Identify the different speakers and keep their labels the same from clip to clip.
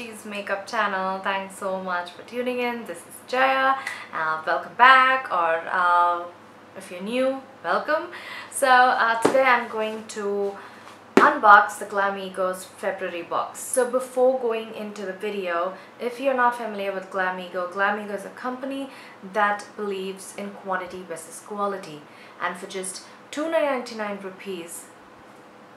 Speaker 1: CheezzMakeup channel. Thanks so much for tuning in. This is Jaya. Welcome back, or if you're new, welcome. So today I'm going to unbox the Glamego's February box. So before going into the video, if you're not familiar with Glamego, Glamego is a company that believes in quantity versus quality, and for just 299 rupees,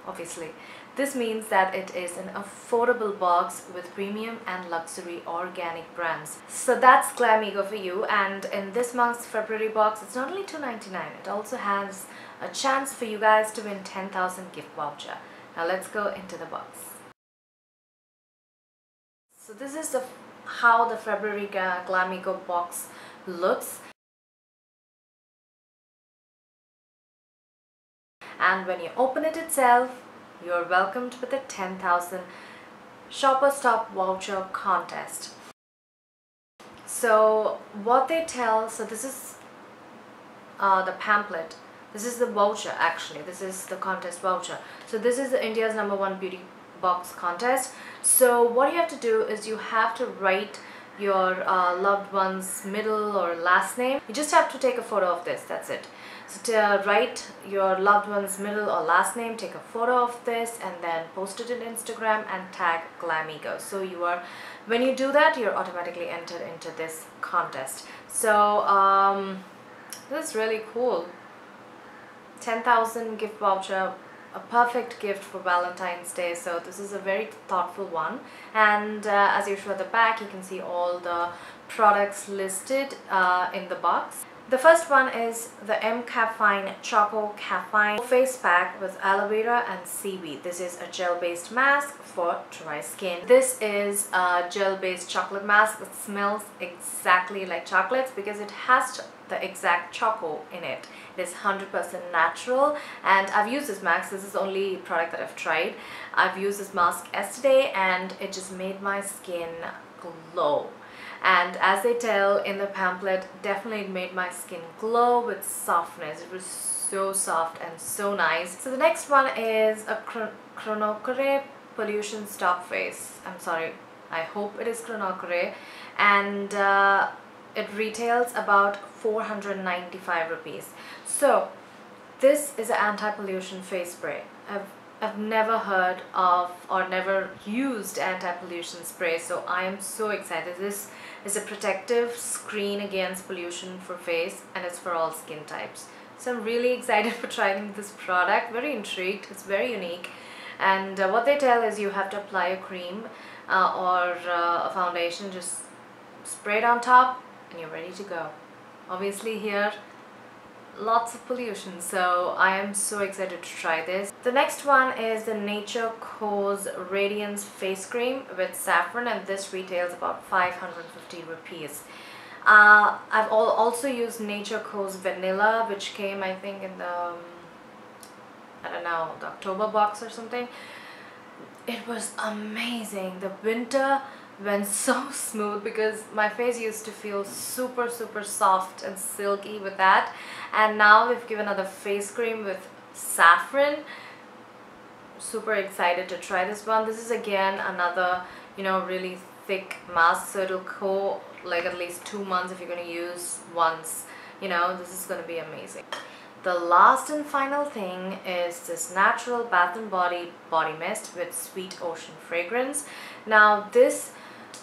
Speaker 1: obviously, this means that it is an affordable box with premium and luxury organic brands. So that's Glamego for you. And in this month's February box, it's not only $2.99, it also has a chance for you guys to win 10,000 gift voucher. Now let's go into the box. So this is how the February Glamego box looks. And when you open it itself, you're welcomed with a 10,000 Shopper Stop voucher contest. So what they tell, so this is the pamphlet. This is the voucher actually. This is the contest voucher. So this is India's #1 beauty box contest. So what you have to do is you have to write your loved one's middle or last name. You just have to take a photo of this, that's it. So to write your loved one's middle or last name, take a photo of this and then post it in Instagram and tag Glamego. So when you do that, you're automatically entered into this contest. So this is really cool. 10,000 gift voucher, a perfect gift for Valentine's Day. So this is a very thoughtful one. And as you show at the back, you can see all the products listed in the box. The first one is the M-Caffeine Choco Caffeine Face Pack with aloe vera and seaweed. This is a gel-based mask for dry skin. This is a gel-based chocolate mask that smells exactly like chocolates because it has the exact choco in it. It is 100% natural, and I've used this mask. This is the only product that I've tried. I've used this mask yesterday and it just made my skin glow. And as they tell in the pamphlet, definitely it made my skin glow with softness. It was so soft and so nice. So the next one is a Coppery Pollution Stop Face. I'm sorry, I hope it is Coppery. And it retails about 495 rupees. So this is an anti-pollution face spray. I've never heard of or never used anti-pollution spray, so I am so excited. This is a protective screen against pollution for face, and it's for all skin types. So I'm really excited for trying this product, very intrigued. It's very unique. And what they tell is you have to apply a cream or a foundation, just spray it on top and you're ready to go. Obviously here lots of pollution, so I am so excited to try this. The next one is the Nature Co's Radiance Face Cream with saffron, and this retails about 550 rupees. I've also used Nature Co's Vanilla, which came I think in the I don't know, the October box or something. It was amazing. The winter went so smooth because my face used to feel super soft and silky with that, and now they've given another face cream with saffron. Super excited to try this one. This is again another, you know, really thick mask, so it'll go like at least 2 months if you're going to use once. You know, this is going to be amazing. The last and final thing is this natural Bath & Body body mist with sweet ocean fragrance. Now this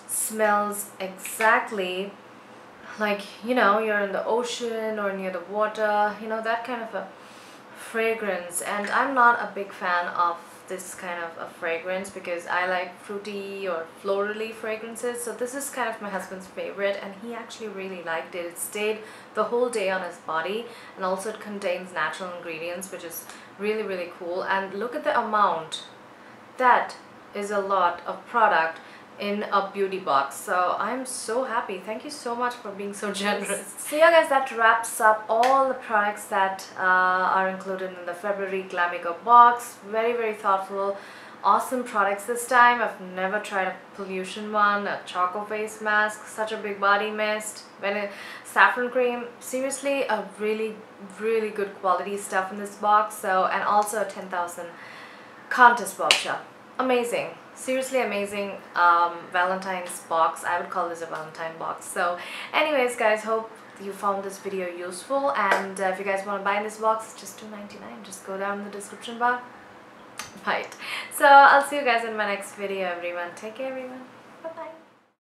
Speaker 1: smells exactly like, you know, you're in the ocean or near the water, you know, that kind of a fragrance. And I'm not a big fan of this kind of a fragrance because I like fruity or florally fragrances. So this is kind of my husband's favorite, and he actually really liked it. It stayed the whole day on his body, and also it contains natural ingredients, which is really cool. And look at the amount. That is a lot of product in a beauty box, so I'm so happy. Thank you so much for being so generous. So yeah guys, that wraps up all the products that are included in the February Glamego box. Very thoughtful, awesome products this time. I've never tried a pollution one, a choco face mask, such a big body mist, saffron cream. Seriously, a really good quality stuff in this box. So, and also a 10,000 contest voucher. Amazing. seriously amazing Valentine's box. I would call this a Valentine box. So anyways guys, hope you found this video useful, and if you guys want to buy this box, it's just $2.99. Just go down in the description bar. Right. So I'll see you guys in my next video, everyone. Take care, everyone. Bye bye.